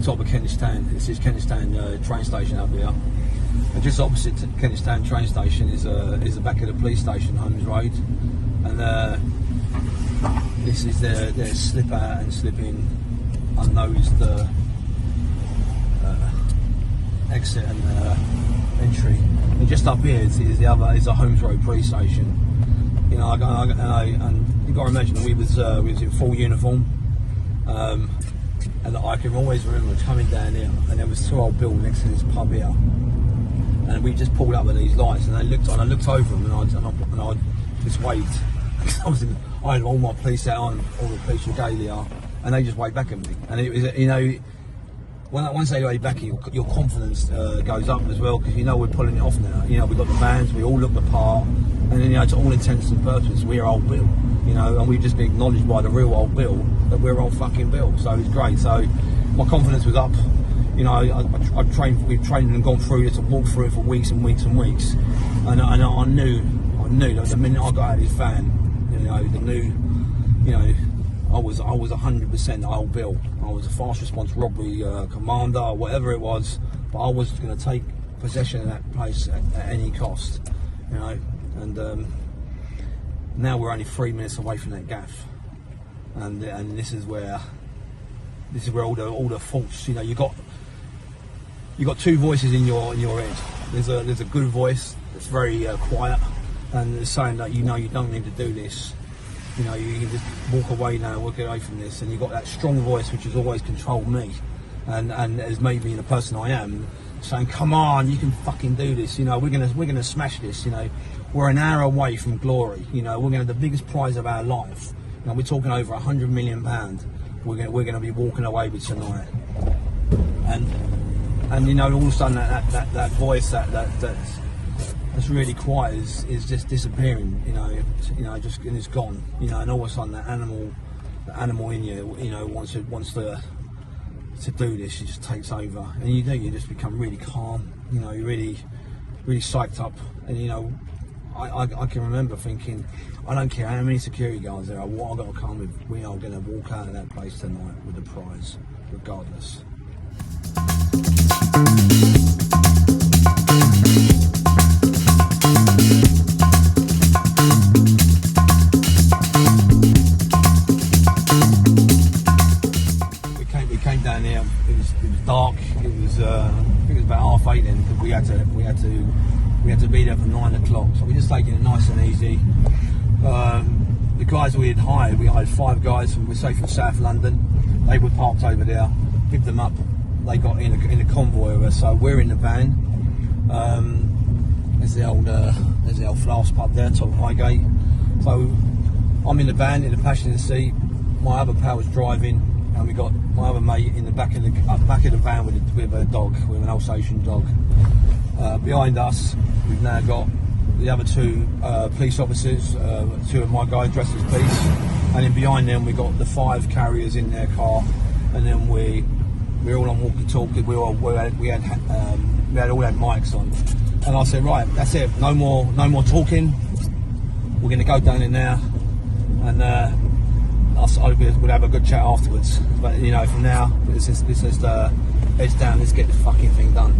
top of Kentish Town. This is Kentish Town train station up here. And just opposite to Kentish Town train station is the back of the police station, Holmes Road. And this is their slip out and slip in unnoticed exit and entry. And just up here is the Holmes Road police station. You know, and you've got to imagine we was in full uniform. And I can always remember coming down here, and there was 2 old Bill next to this pub here, and we just pulled up with these lights, and I looked over them, and I just waved. I had all my police out on, all the police regalia, and they just waved back at me. And it was, you know, once they wave back at you, your confidence goes up as well, because you know we're pulling it off now. You know, we've got the bands, we all look the part, and then, you know, to all intents and purposes, we're old Bill. You know, and we've just been acknowledged by the real old Bill that we're old fucking Bill. So it's great. So my confidence was up. You know, we've trained and gone through this and walked through it for weeks and weeks and weeks. And I knew that the minute I got out of this van, I was 100% old Bill. I was a fast response robbery commander, or whatever it was. But I was going to take possession of that place at any cost. You know, and now we're only 3 minutes away from that gaff, and this is where all the faults. You know, you got 2 voices in your head. There's a good voice that's very quiet, and it's saying that, you know, you don't need to do this. You know, you can just walk away now, walk away from this. And you've got that strong voice which has always controlled me, and has made me the person I am, saying, "Come on, you can fucking do this. You know, we're gonna smash this. You know, we're an hour away from glory. You know, we're gonna have the biggest prize of our life. You know, we're talking over £100 million. We're gonna be walking away with tonight." And you know, all of a sudden that voice that's really quiet is just disappearing. You know, just, and it's gone. You know, and all of a sudden the animal in you, you know, wants to do this. It just takes over, and you just become really calm. You know, you're really psyched up, and you know, I can remember thinking, I don't care how many security guards there are, what I've got to come with, we are going to walk out of that place tonight with the prize, regardless. We came down here. It was dark. It was I think it was about 8:30 then, because we had to be there for 9 o'clock. So we just taking it nice and easy. The guys we had hired 5 guys from South London. They were parked over there. Picked them up. They got in a convoy of us. So we're in the van. There's the old Flask pub there, top of Highgate. So I'm in the van, in the passenger seat. My other pal was driving, and we got my other mate in the back of the van with a dog, with an Alsation dog. Behind us, we've now got the other 2 police officers, 2 of my guys dressed as police, and then behind them we got the 5 carriers in their car, and then we're all on walkie-talkie. We all had mics on, and I said, right, that's it, no more talking. We're going to go down in there, and we'll have a good chat afterwards. But you know, from now, it's just heads down. Let's get this fucking thing done.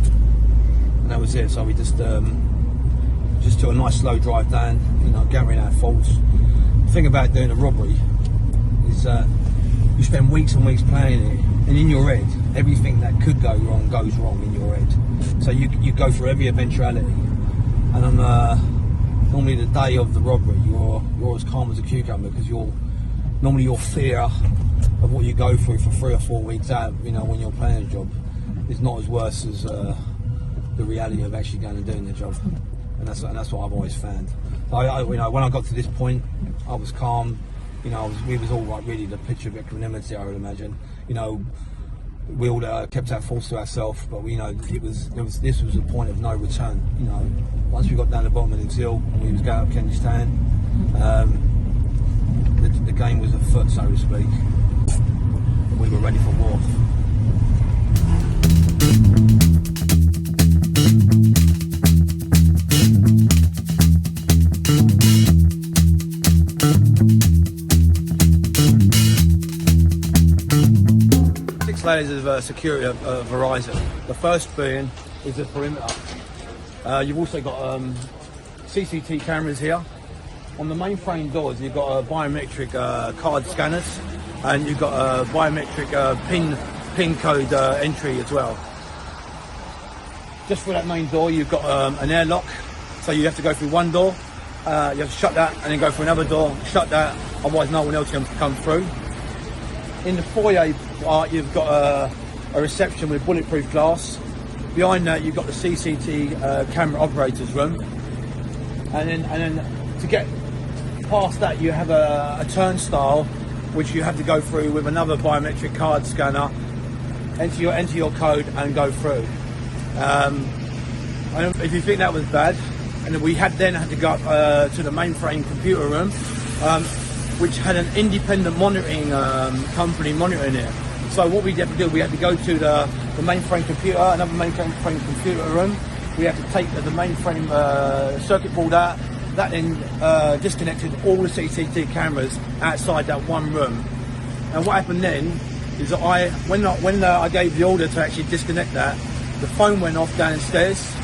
And that was it. So we just took a nice slow drive down. You know, gathering our faults. The thing about doing a robbery is you spend weeks and weeks planning it, and in your head, everything that could go wrong goes wrong in your head. So you go through every eventuality, and normally the day of the robbery, you're as calm as a cucumber, because normally your fear of what you go through for 3 or 4 weeks out, you know, when you're playing a job, is not as worse as the reality of actually going and doing the job. And that's what I've always found. You know, when I got to this point, I was calm. You know, we was all like really the picture of equanimity, I would imagine. You know, we all kept our thoughts to ourselves, but you know, this was a point of no return. You know, once we got down the bottom of the hill, and we was going up Kentish Town, the game was afoot, so to speak. We were ready for war. 6 layers of security of Verizon. The first being is the perimeter. You've also got CCTV cameras here. On the mainframe doors, you've got biometric card scanners, and you've got biometric pin code entry as well. Just for that main door, you've got an airlock, so you have to go through one door, you have to shut that, and then go through another door, shut that, otherwise no one else can come through. In the foyer part, you've got a reception with bulletproof glass. Behind that, you've got the CCTV camera operator's room, and then to get past that, you have a turnstile which you have to go through with another biometric card scanner, enter your code and go through. And if you think that was bad, and then we then had to go up to the mainframe computer room, which had an independent monitoring company monitoring it. So what we had to do, we had to go to the mainframe computer, another mainframe computer room. We had to take the mainframe circuit board out. That then disconnected all the CCTV cameras outside that one room. And what happened then is that when I gave the order to actually disconnect that, the phone went off downstairs,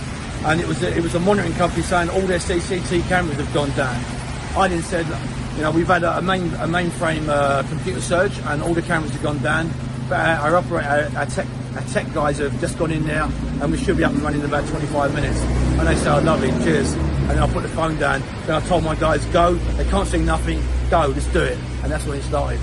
and it was a monitoring company saying all their CCTV cameras have gone down. I then said, you know, we've had a mainframe computer surge, and all the cameras have gone down. But our tech guys have just gone in there, and we should be up and running in about 25 minutes. And they said, oh, lovely, cheers. And then I put the phone down. Then I told my guys, go. They can't see nothing. Go, let's do it. And that's when it started.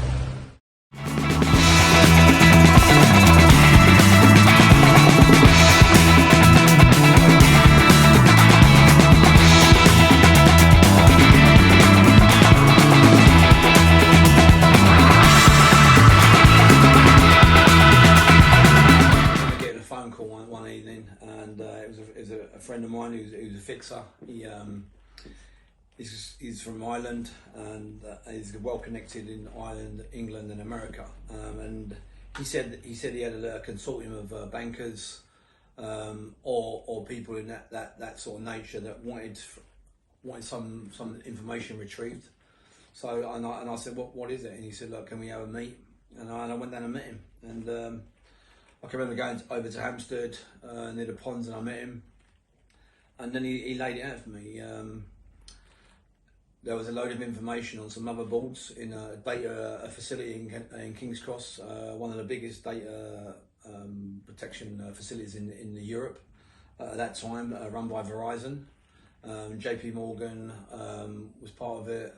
One evening, and it was a friend of mine who's a fixer. He's from Ireland, and he's well connected in Ireland, England, and America. And he said he had a consortium of bankers or people in that sort of nature that wanted some information retrieved. So and I said, what is it? And he said, look, can we have a meet? And I went down and met him, and I can remember going over to Hampstead near the ponds, and I met him, and then he laid it out for me. There was a load of information on some motherboards in a data facility in King's Cross, one of the biggest data protection facilities in Europe at that time, run by Verizon. JPMorgan was part of it.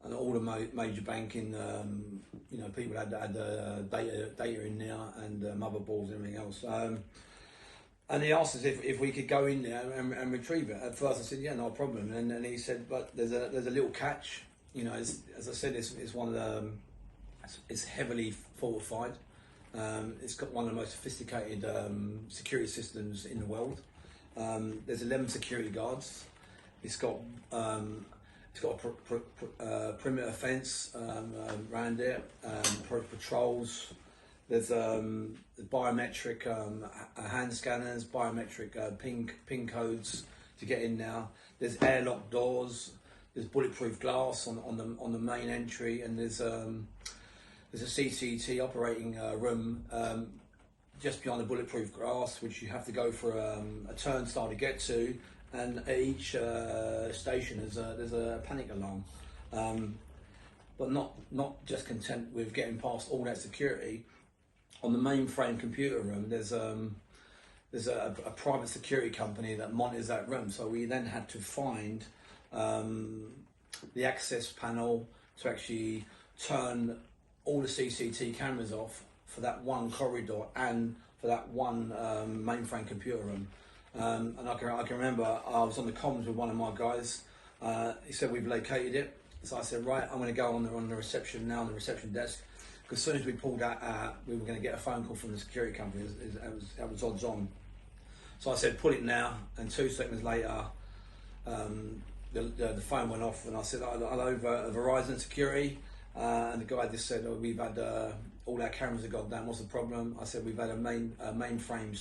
And all the major banking, you know, people had data in there, and motherboards and everything else. And he asked us if we could go in there and retrieve it. At first I said, yeah, no problem. And he said, but there's a little catch. You know, as I said, it's one of the, it's heavily fortified. It's got one of the most sophisticated security systems in the world. There's 11 security guards. It's got a perimeter fence around it, patrols. There's biometric hand scanners, biometric pin codes to get in now. There's airlock doors. There's bulletproof glass on the main entry, and there's a CCT operating room just behind the bulletproof glass, which you have to go for a turnstile to get to. And at each station there's a panic alarm, but not just content with getting past all that security. On the mainframe computer room, there's a private security company that monitors that room. So we then had to find the access panel to actually turn all the CCTV cameras off for that one corridor and for that one mainframe computer room. And I can remember I was on the comms with one of my guys. He said, we've located it. So I said, right, I'm going to go on the reception now, on the reception desk. Because as soon as we pulled that out, we were going to get a phone call from the security company. That was odds on. So I said, pull it now. And 2 seconds later, the phone went off, and I said, hello, Verizon security. And the guy just said, oh, we've had all our cameras have gone down. What's the problem? I said, we've had a mainframe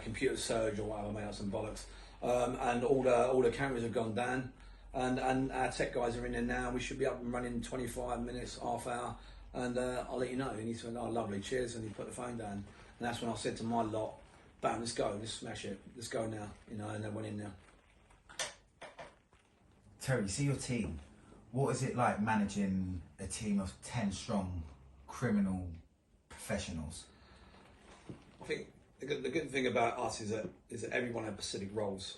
computer surge or whatever, made up some bollocks, and all the cameras have gone down, and our tech guys are in there now. We should be up and running in 25 minutes, half hour. and I'll let you know. And he said, oh, lovely, cheers, and he put the phone down. And that's when I said to my lot, bam, let's go, let's smash it, let's go now, you know, and they went in there. Terry, see your team. What is it like managing a team of 10 strong criminal professionals? I think the good thing about us is that everyone had specific roles.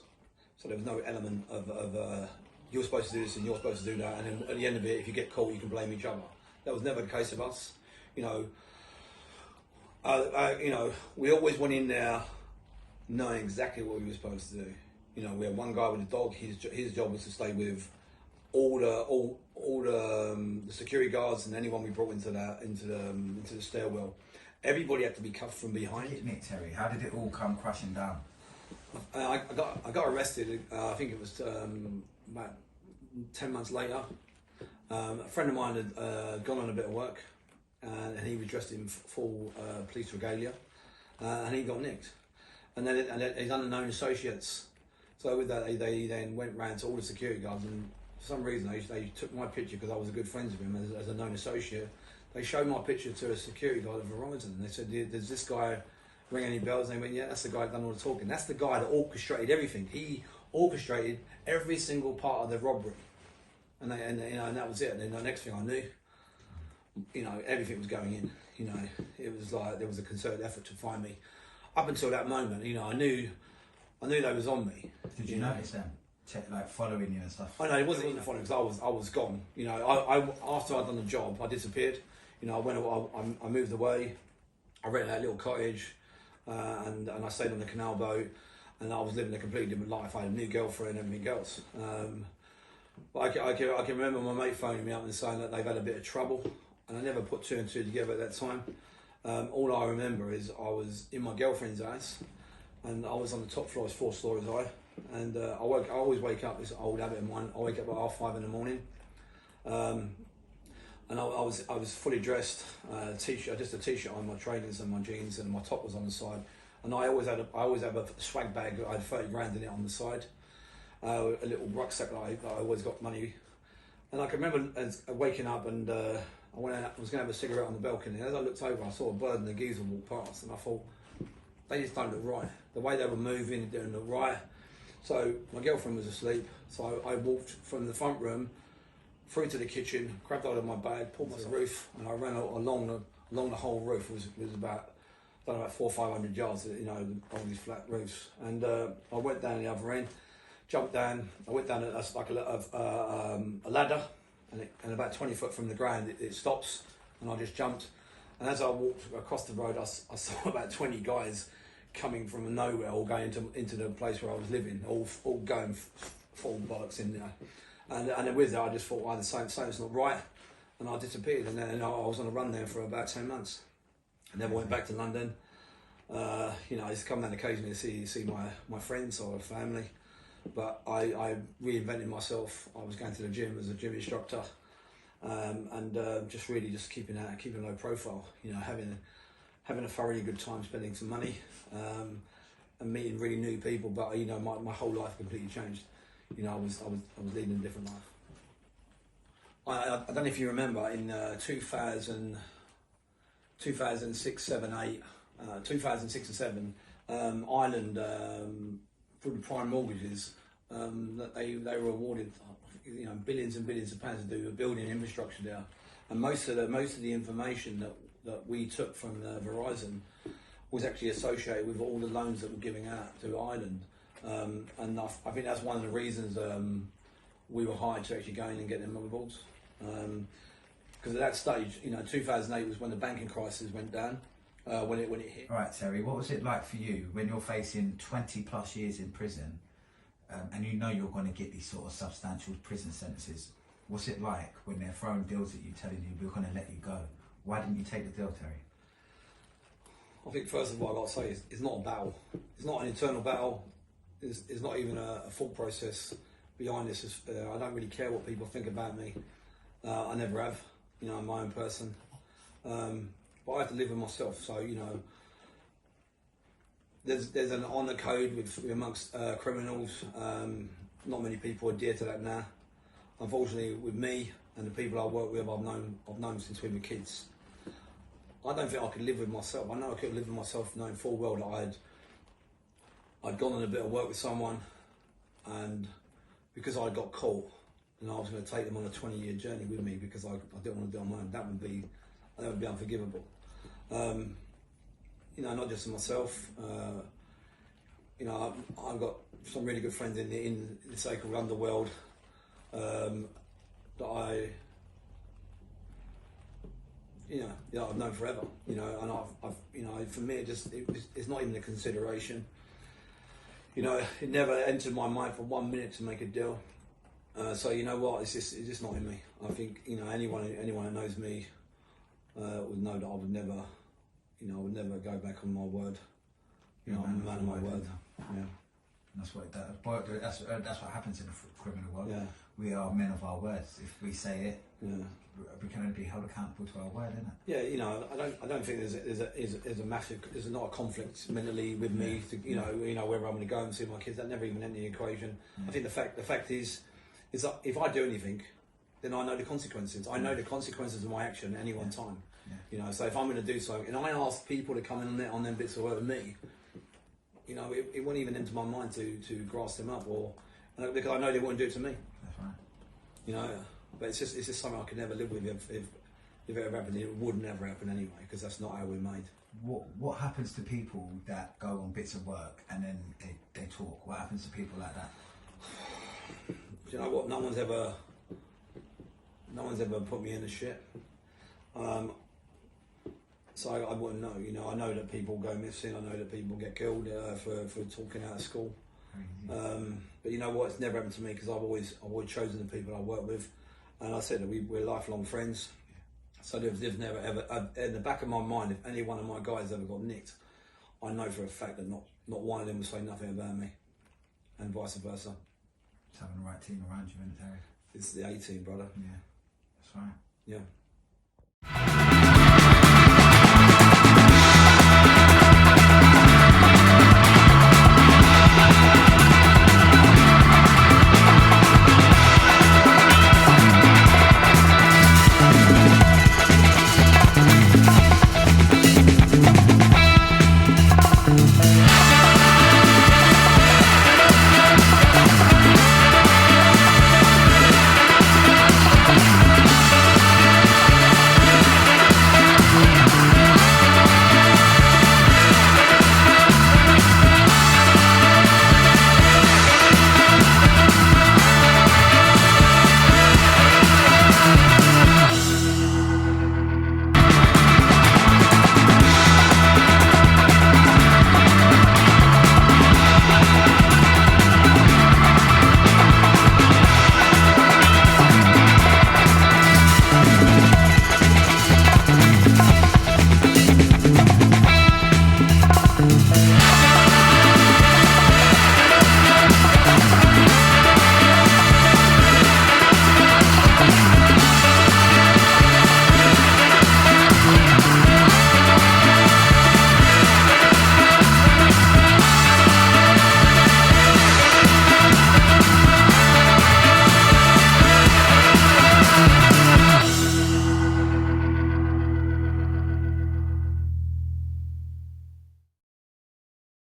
So there was no element of you're supposed to do this and you're supposed to do that, and then at the end of it, if you get caught, you can blame each other. That was never the case of us. You know, you know, we always went in there knowing exactly what we were supposed to do. You know, we had one guy with a dog. His job was to stay with all the security guards and anyone we brought into the stairwell. Everybody had to be cuffed from behind. Nick, Terry, how did it all come crashing down? I got arrested. I think it was about 10 months later. A friend of mine had gone on a bit of work, and he was dressed in full police regalia, and he got nicked. And then his unknown associates. So with that, they then went round to all the security guards, and for some reason they took my picture because I was a good friend of him as a known associate. They showed my picture to a security guard at Verizon, and they said, "Does this guy ring any bells?" And they went, "Yeah, that's the guy that done all the talking. That's the guy that orchestrated everything. He orchestrated every single part of the robbery." And you know, and that was it. And then the next thing I knew, you know, everything was going in. You know, it was like there was a concerted effort to find me. Up until that moment, you know, I knew they was on me. Did you notice them? Like following you and stuff? I know it wasn't even following because I was gone. You know, I after I'd done the job, I disappeared. You know, I moved away. I rented that little cottage, and I stayed on the canal boat, and I was living a completely different life. I had a new girlfriend and everything else. But I can remember my mate phoning me up and saying that they've had a bit of trouble, and I never put two and two together at that time. All I remember is I was in my girlfriend's house, and I was on the top floor, it's 4 stories high, and I always wake up, this old habit of mine, I wake up at 5:30 in the morning, and I was fully dressed, t-shirt, just a t-shirt on, my trainers and my jeans, and my top was on the side, and I always have a swag bag. I had 30 grand in it on the side, a little rucksack that I always got money, and I can remember waking up and I went out, I was going to have a cigarette on the balcony, and as I looked over, I saw a bird and a geezer walk past, and I thought, they just don't look right. The way they were moving, it didn't look right. So my girlfriend was asleep, so I walked from the front room through to the kitchen, grabbed out of my bag, pulled my roof, and I ran along the whole roof. It was about, I don't know, about 400 or 500 yards, you know, all these flat roofs. And I went down the other end, jumped down. I went down a ladder, and about 20 foot from the ground, it stops, and I just jumped. And as I walked across the road, I saw about 20 guys coming from nowhere, all going into the place where I was living, all going full bollocks in there. And then with that, I just thought, the something's not right, and I disappeared. And then I was on a run there for about 10 months. I never went back to London. You know, I used to come down occasionally to see my friends or family. But I reinvented myself. I was going to the gym as a gym instructor, and just keeping a low profile. You know, having a thoroughly good time, spending some money, and meeting really new people. But you know, my whole life completely changed. You know, I was leading a different life. I don't know if you remember in 2006, 7, 8, 2006 and 7, Ireland, through the prime mortgages, that they were awarded, you know, billions and billions of pounds to do a building infrastructure there, and most of the information that we took from Verizon was actually associated with all the loans that were giving out to Ireland, and I think that's one of the reasons we were hired to actually go in and get them motherboards, because at that stage, you know, 2008 was when the banking crisis went down. When it hit. All right, Terry, what was it like for you when you're facing 20 plus years in prison, and you know you're going to get these sort of substantial prison sentences? What's it like when they're throwing deals at you, telling you we're going to let you go? Why didn't you take the deal, Terry? I think first of all, I've got to say, it's not a battle. It's not an internal battle. It's not even a thought process behind this. I don't really care what people think about me. I never have. You know, I'm my own person. But I have to live with myself, so you know, there's an honour code amongst criminals. Not many people adhere to that now. unfortunately, with me and the people I work with, I've known since we were kids. I don't think I could live with myself. I know I could live with myself knowing full well that I'd gone on a bit of work with someone, and because I got caught, and I was going to take them on a 20-year journey with me because I didn't want to do it on my own. That would be unforgivable. You know, not just for myself. You know, I've got some really good friends in the so-called underworld that I've known forever. You know, and I've you know, for me, it's not even a consideration. You know, it never entered my mind for 1 minute to make a deal. So you know what? It's just not in me. I think, you know, anyone that knows me would know that I would never, you know, I would never go back on my word. You know, I'm a man of my word. Yeah. And that's what it does. That's what happens in the criminal world. Yeah. We are men of our words. If we say it, yeah, we can only be held accountable to our word, isn't it? Yeah, you know, I don't think there's not a conflict mentally with me to, you know whether I'm going to go and see my kids. That never even entered the equation. I think the fact is that if I do anything, then I know the consequences. I know the consequences of my action at any one time. Yeah. You know, so if I'm going to do something, and I ask people to come in on them bits of work with me, you know, it wouldn't even enter my mind to grass them up, because I know they wouldn't do it to me. That's right. You know, but it's just something I could never live with if it ever happened. It would never happen anyway, because that's not how we're made. What happens to people that go on bits of work and then they talk? What happens to people like that? Do you know what? No one's ever put me in the shit. So I wouldn't know. You know, I know that people go missing. I know that people get killed for talking out of school. But you know what? It's never happened to me because I've always chosen the people I work with, and I said that we're lifelong friends. So there's never ever in the back of my mind, if any one of my guys ever got nicked, I know for a fact that not one of them will say nothing about me, and vice versa. It's having the right team around you, isn't it, Terry? It's the A team, brother. Yeah, that's right. Yeah.